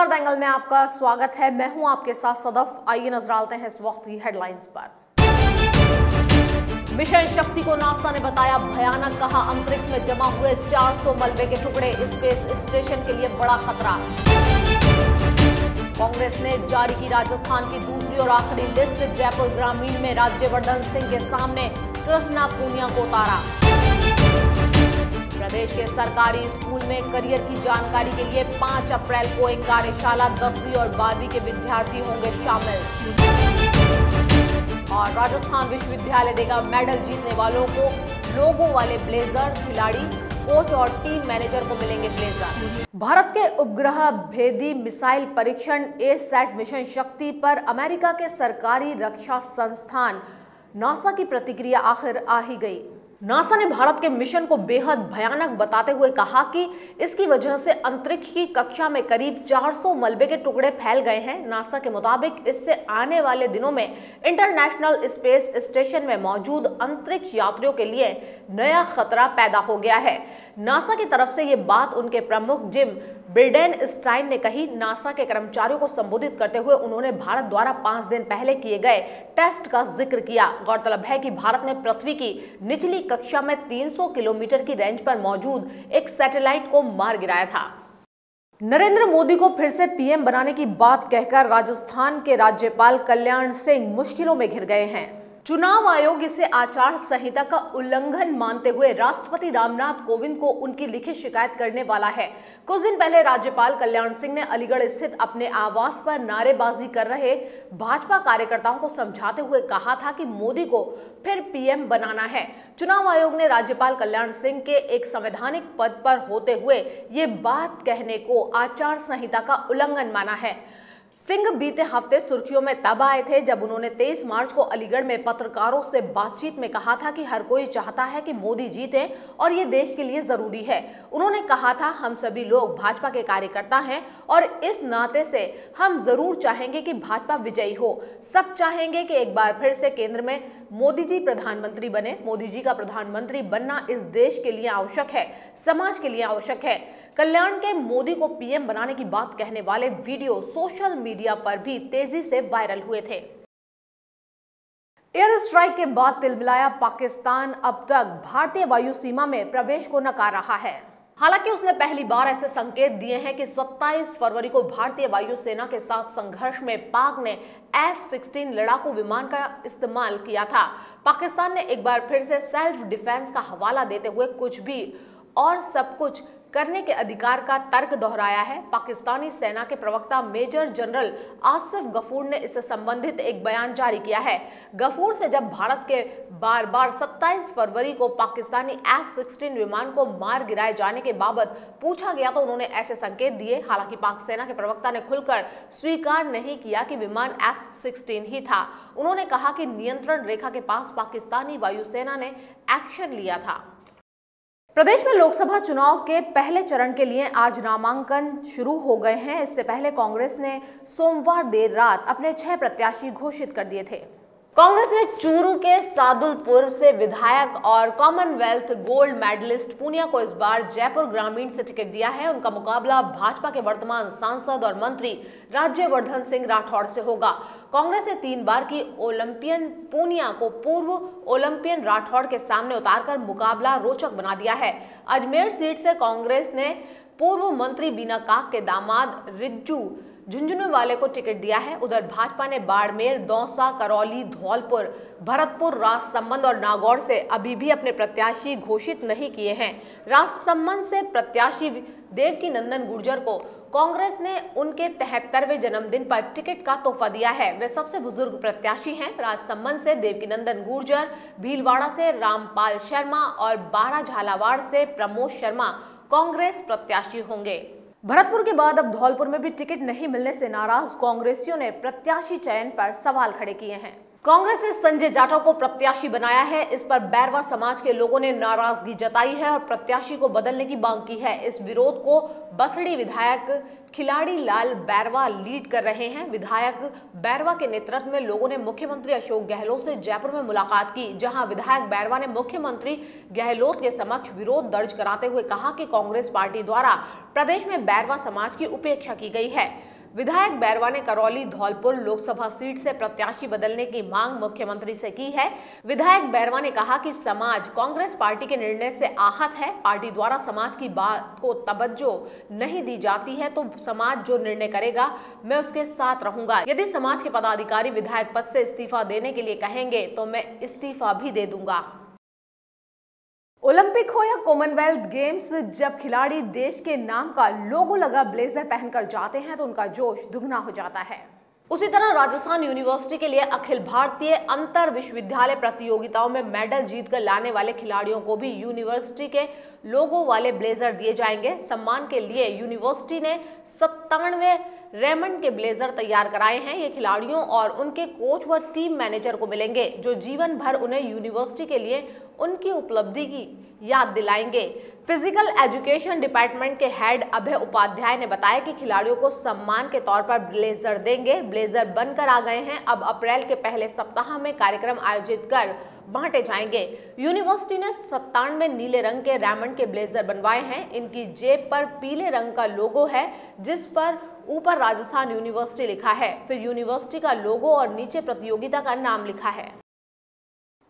नमस्कार, दंगल में आपका स्वागत है। मैं हूं आपके साथ सदफ। आइए नजर डालते हैं इस वक्त की हेडलाइंस पर। मिशन शक्ति को नासा ने बताया भयानक, कहा अंतरिक्ष में जमा हुए 400 मलबे के टुकड़े स्पेस स्टेशन के लिए बड़ा खतरा। कांग्रेस ने जारी की राजस्थान की दूसरी और आखिरी लिस्ट। जयपुर ग्रामीण में राज्यवर्धन सिंह के सामने कृष्णा पूनिया को उतारा। प्रदेश के सरकारी स्कूल में करियर की जानकारी के लिए 5 अप्रैल को एक कार्यशाला, 10वीं और 12वीं के विद्यार्थी होंगे शामिल। और राजस्थान विश्वविद्यालय देगा मेडल जीतने वालों को लोगो वाले ब्लेजर। खिलाड़ी, कोच और टीम मैनेजर को मिलेंगे ब्लेजर। भारत के उपग्रह भेदी मिसाइल परीक्षण ए-सैट मिशन शक्ति पर अमेरिका के सरकारी रक्षा संस्थान नासा की प्रतिक्रिया आखिर आ ही गई। नासा ने भारत के मिशन को बेहद भयानक बताते हुए कहा कि इसकी वजह से अंतरिक्ष की कक्षा में करीब 400 मलबे के टुकड़े फैल गए हैं। नासा के मुताबिक इससे आने वाले दिनों में इंटरनेशनल स्पेस स्टेशन में मौजूद अंतरिक्ष यात्रियों के लिए नया खतरा पैदा हो गया है। नासा की तरफ से ये बात उनके प्रमुख जिम ब्रिडेनस्टाइन ने कही। नासा के कर्मचारियों को संबोधित करते हुए उन्होंने भारत द्वारा 5 दिन पहले किए गए टेस्ट का जिक्र किया। गौरतलब है कि भारत ने पृथ्वी की निचली कक्षा में 300 किलोमीटर की रेंज पर मौजूद एक सैटेलाइट को मार गिराया था। नरेंद्र मोदी को फिर से पीएम बनाने की बात कहकर राजस्थान के राज्यपाल कल्याण सिंह मुश्किलों में घिर गए हैं। चुनाव आयोग इसे आचार संहिता का उल्लंघन मानते हुए राष्ट्रपति रामनाथ कोविंद को उनकी लिखित शिकायत करने वाला है। कुछ दिन पहले राज्यपाल कल्याण सिंह ने अलीगढ़ स्थित अपने आवास पर नारेबाजी कर रहे भाजपा कार्यकर्ताओं को समझाते हुए कहा था कि मोदी को फिर पीएम बनाना है। चुनाव आयोग ने राज्यपाल कल्याण सिंह के एक संवैधानिक पद पर होते हुए ये बात कहने को आचार संहिता का उल्लंघन माना है। सिंह बीते हफ्ते सुर्खियों में तब आए थे जब उन्होंने 23 मार्च को अलीगढ़ में पत्रकारों से बातचीत में कहा था कि हर कोई चाहता है कि मोदी जीते और ये देश के लिए जरूरी है। उन्होंने कहा था, हम सभी लोग भाजपा के कार्यकर्ता हैं और इस नाते से हम जरूर चाहेंगे कि भाजपा विजयी हो। सब चाहेंगे कि एक बार फिर से केंद्र में मोदी जी प्रधानमंत्री बने। मोदी जी का प्रधानमंत्री बनना इस देश के लिए आवश्यक है, समाज के लिए आवश्यक है। कल्याण के मोदी को पीएम बनाने की बात कहने वाले वीडियो सोशल मीडिया पर भी तेजी से वायरल हुए थे। एयर स्ट्राइक के बाद तिलमिलाया पाकिस्तान अब तक भारतीय वायु सीमा में प्रवेश को नकार रहा है। हालांकि उसने पहली बार ऐसे संकेत दिए हैं कि 27 फरवरी को भारतीय वायुसेना के साथ संघर्ष में पाक ने F-16 लड़ाकू विमान का इस्तेमाल किया था। पाकिस्तान ने एक बार फिर से सेल्फ डिफेंस का हवाला देते हुए कुछ भी और सब कुछ करने के अधिकार का तर्क दोहराया है। पाकिस्तानी सेना के प्रवक्ता मेजर जनरल आसिफ गफूर ने इससे संबंधित एक बयान जारी किया है। गफूर से जब भारत के बार 27 फरवरी को पाकिस्तानी F-16 विमान को मार गिराए जाने के बाबत पूछा गया तो उन्होंने ऐसे संकेत दिए। हालांकि पाक सेना के प्रवक्ता ने खुलकर स्वीकार नहीं किया कि विमान F-16 ही था। उन्होंने कहा कि नियंत्रण रेखा के पास पाकिस्तानी वायुसेना ने एक्शन लिया था। प्रदेश में लोकसभा चुनाव के पहले चरण के लिए आज नामांकन शुरू हो गए हैं। इससे पहले कांग्रेस ने सोमवार देर रात अपने 6 प्रत्याशी घोषित कर दिए थे। कांग्रेस ने चूरू के सादुलपुर से विधायक और कॉमनवेल्थ गोल्ड मेडलिस्ट पूनिया को इस बार जयपुर ग्रामीण से टिकट दिया है। उनका मुकाबला भाजपा के वर्तमान सांसद और मंत्री राज्यवर्धन सिंह राठौड़ से होगा। कांग्रेस ने 3 बार की ओलंपियन पूनिया को पूर्व ओलंपियन राठौड़ के सामने उतारकर मुकाबला रोचक बना दिया है। अजमेर सीट से कांग्रेस ने पूर्व मंत्री बीना काक के दामाद रिज्जू झुंझुनूवाले को टिकट दिया है। उधर भाजपा ने बाड़मेर, दौसा, करौली, धौलपुर, भरतपुर, राजसमंद और नागौर से अभी भी अपने प्रत्याशी घोषित नहीं किए हैं। राजसमंद से प्रत्याशी देवकीनंदन गुर्जर को कांग्रेस ने उनके 73वें जन्मदिन पर टिकट का तोहफा दिया है। वे सबसे बुजुर्ग प्रत्याशी हैं। राजसमंद से देवकीनंदन गुर्जर, भीलवाड़ा से रामपाल शर्मा और बारा झालावाड़ से प्रमोद शर्मा कांग्रेस प्रत्याशी होंगे। भरतपुर के बाद अब धौलपुर में भी टिकट नहीं मिलने से नाराज कांग्रेसियों ने प्रत्याशी चयन पर सवाल खड़े किए हैं। कांग्रेस ने संजय जाटव को प्रत्याशी बनाया है। इस पर बैरवा समाज के लोगों ने नाराजगी जताई है और प्रत्याशी को बदलने की मांग की है। इस विरोध को बसड़ी विधायक खिलाड़ी लाल बैरवा लीड कर रहे हैं। विधायक बैरवा के नेतृत्व में लोगों ने मुख्यमंत्री अशोक गहलोत से जयपुर में मुलाकात की, जहां विधायक बैरवा ने मुख्यमंत्री गहलोत के समक्ष विरोध दर्ज कराते हुए कहा कि कांग्रेस पार्टी द्वारा प्रदेश में बैरवा समाज की उपेक्षा की गई है। विधायक बैरवा ने करौली धौलपुर लोकसभा सीट से प्रत्याशी बदलने की मांग मुख्यमंत्री से की है। विधायक बैरवा ने कहा कि समाज कांग्रेस पार्टी के निर्णय से आहत है। पार्टी द्वारा समाज की बात को तवज्जो नहीं दी जाती है, तो समाज जो निर्णय करेगा मैं उसके साथ रहूंगा। यदि समाज के पदाधिकारी विधायक पद से इस्तीफा देने के लिए कहेंगे तो मैं इस्तीफा भी दे दूंगा। ओलंपिक हो या कॉमनवेल्थ गेम्स, जब खिलाड़ी देश के नाम का लोगो लगा ब्लेजर पहनकर जाते हैं तो उनका जोश दुगना हो जाता है। उसी तरह राजस्थान यूनिवर्सिटी के लिए अखिल भारतीय अंतर विश्वविद्यालय प्रतियोगिताओं में मेडल जीतकर लाने वाले खिलाड़ियों को भी यूनिवर्सिटी के लोगो वाले ब्लेजर दिए जाएंगे। सम्मान के लिए यूनिवर्सिटी ने 97 रेमंड के ब्लेजर तैयार कराए हैं। ये खिलाड़ियों और उनके कोच व टीम मैनेजर को मिलेंगे, जो जीवन भर उन्हें यूनिवर्सिटी के लिए उनकी उपलब्धि की याद दिलाएंगे। फिजिकल एजुकेशन डिपार्टमेंट के हेड अभय उपाध्याय ने बताया कि खिलाड़ियों को सम्मान के तौर पर ब्लेजर देंगे। ब्लेजर बनकर आ गए हैं, अब अप्रैल के पहले सप्ताह में कार्यक्रम आयोजित कर बांटे जाएंगे। यूनिवर्सिटी ने 97 नीले रंग के रेमंड के ब्लेजर बनवाए हैं। इनकी जेब पर पीले रंग का लोगो है, जिस पर ऊपर राजस्थान यूनिवर्सिटी लिखा है, फिर यूनिवर्सिटी का लोगो और नीचे प्रतियोगिता का नाम लिखा है।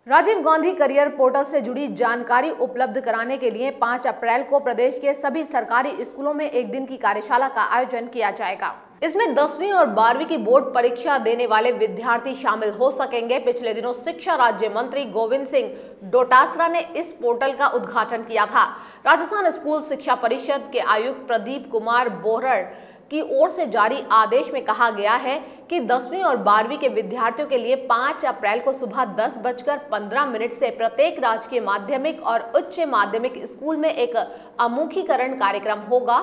राजीव गांधी करियर पोर्टल से जुड़ी जानकारी उपलब्ध कराने के लिए 5 अप्रैल को प्रदेश के सभी सरकारी स्कूलों में एक दिन की कार्यशाला का आयोजन किया जाएगा। इसमें 10वीं और 12वीं की बोर्ड परीक्षा देने वाले विद्यार्थी शामिल हो सकेंगे। पिछले दिनों शिक्षा राज्य मंत्री गोविंद सिंह डोटासरा ने इस पोर्टल का उद्घाटन किया था। राजस्थान स्कूल शिक्षा परिषद के आयुक्त प्रदीप कुमार बोहरड़ की ओर से जारी आदेश में कहा गया है कि 10वीं और 12वीं के विद्यार्थियों के लिए 5 अप्रैल को सुबह 10:15 से प्रत्येक राजकीय माध्यमिक और उच्च माध्यमिक स्कूल में एक अमुखीकरण कार्यक्रम होगा।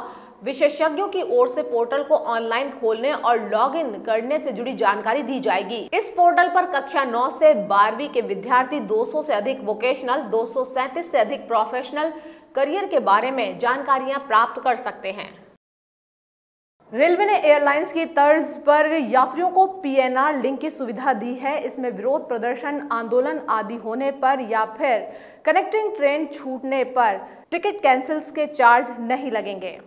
विशेषज्ञों की ओर से पोर्टल को ऑनलाइन खोलने और लॉगिन करने से जुड़ी जानकारी दी जाएगी। इस पोर्टल पर कक्षा 9 से 12वीं के विद्यार्थी 200 से अधिक वोकेशनल, 237 से अधिक प्रोफेशनल करियर के बारे में जानकारियां प्राप्त कर सकते हैं। रेलवे ने एयरलाइंस की तर्ज पर यात्रियों को PNR लिंक की सुविधा दी है। इसमें विरोध प्रदर्शन, आंदोलन आदि होने पर या फिर कनेक्टिंग ट्रेन छूटने पर टिकट कैंसिल्स के चार्ज नहीं लगेंगे।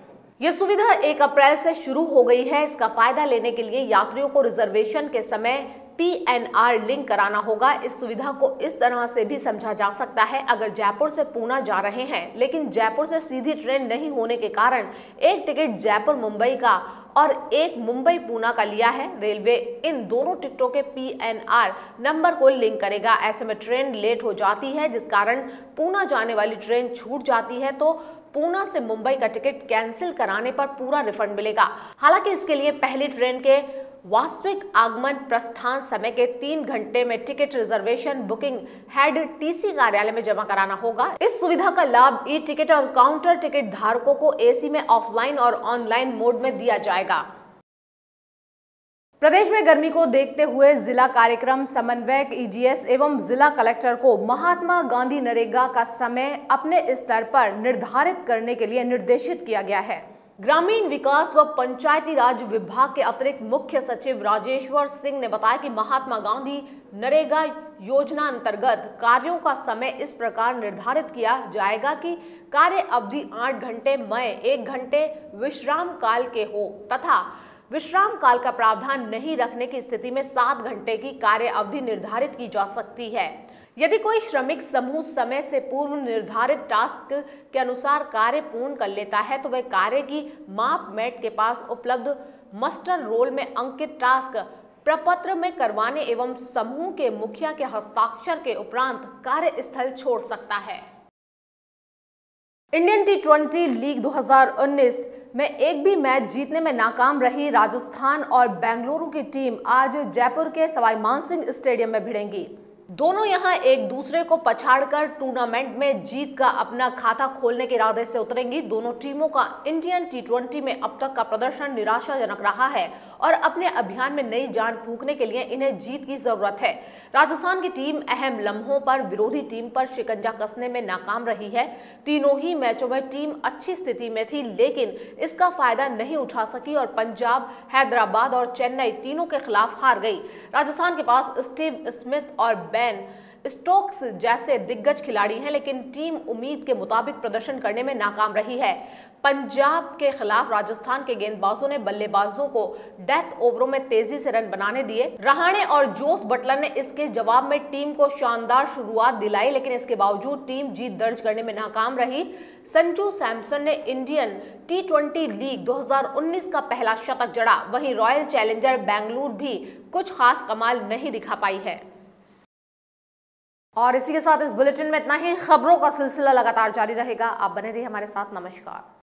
यह सुविधा 1 अप्रैल से शुरू हो गई है। इसका फायदा लेने के लिए यात्रियों को रिजर्वेशन के समय PNR लिंक कराना होगा। इस सुविधा को इस तरह से भी समझा जा सकता है, अगर जयपुर से पूना जा रहे हैं लेकिन जयपुर से सीधी ट्रेन नहीं होने के कारण एक टिकट जयपुर मुंबई का और एक मुंबई पूना का लिया है, रेलवे इन दोनों टिकटों के PNR नंबर को लिंक करेगा। ऐसे में ट्रेन लेट हो जाती है, जिस कारण पूना जाने वाली ट्रेन छूट जाती है, तो पूना से मुंबई का टिकट कैंसिल कराने पर पूरा रिफंड मिलेगा। हालांकि इसके लिए पहली ट्रेन के वास्तविक आगमन प्रस्थान समय के 3 घंटे में ticket reservation booking head TC कार्यालय में जमा कराना होगा। इस सुविधा का लाभ ई टिकट और काउंटर टिकट धारकों को AC में ऑफलाइन और ऑनलाइन मोड में दिया जाएगा। प्रदेश में गर्मी को देखते हुए जिला कार्यक्रम समन्वयक EGS एवं जिला कलेक्टर को महात्मा गांधी नरेगा का समय अपने स्तर पर निर्धारित करने के लिए निर्देशित किया गया है। ग्रामीण विकास व पंचायती राज विभाग के अतिरिक्त मुख्य सचिव राजेश्वर सिंह ने बताया कि महात्मा गांधी नरेगा योजना अंतर्गत कार्यों का समय इस प्रकार निर्धारित किया जाएगा कि कार्य अवधि 8 घंटे मय 1 घंटे विश्राम काल के हो तथा विश्राम काल का प्रावधान नहीं रखने की स्थिति में 7 घंटे की कार्य अवधि निर्धारित की जा सकती है। यदि कोई श्रमिक समूह समय से पूर्व निर्धारित टास्क के अनुसार कार्य पूर्ण कर लेता है तो वह कार्य की माप मेट के पास उपलब्ध मस्टर रोल में अंकित टास्क प्रपत्र में करवाने एवं समूह के मुखिया के हस्ताक्षर के उपरांत कार्यस्थल छोड़ सकता है। इंडियन T20 लीग 2019 में एक भी मैच जीतने में नाकाम रही राजस्थान और बेंगलुरु की टीम आज जयपुर के सवाई मानसिंह स्टेडियम में भिड़ेंगी। दोनों यहां एक दूसरे को पछाड़कर टूर्नामेंट में जीत का अपना खाता खोलने के इरादे से उतरेंगी। दोनों टीमों का इंडियन T20 में अब तक का प्रदर्शन निराशाजनक रहा है और अपने अभियान में नई जान फूंकने के लिए इन्हें जीत की जरूरत है। राजस्थान की टीम अहम लम्हों पर विरोधी टीम पर शिकंजा कसने में नाकाम रही है। तीनों ही मैचों में टीम अच्छी स्थिति में थी लेकिन इसका फायदा नहीं उठा सकी और पंजाब, हैदराबाद और चेन्नई तीनों के खिलाफ हार गई। राजस्थान के पास स्टीव स्मिथ और बेन स्टोक्स जैसे दिग्गज खिलाड़ी हैं, लेकिन टीम उम्मीद के मुताबिक प्रदर्शन करने में नाकाम रही है। पंजाब के खिलाफ राजस्थान के गेंदबाजों ने बल्लेबाजों को डेथ ओवरों में तेजी से रन बनाने दिए। रहाणे और जोस बटलर ने इसके जवाब में टीम को शानदार शुरुआत दिलाई, लेकिन इसके बावजूद टीम जीत दर्ज करने में नाकाम रही। संजू सैमसन ने इंडियन T20 लीग 2019 का पहला शतक जड़ा। वहीं रॉयल चैलेंजर बेंगलुरु भी कुछ खास कमाल नहीं दिखा पाई है। और इसी के साथ इस बुलेटिन में इतना ही। खबरों का सिलसिला लगातार जारी रहेगा। आप बने रहिए हमारे साथ। नमस्कार।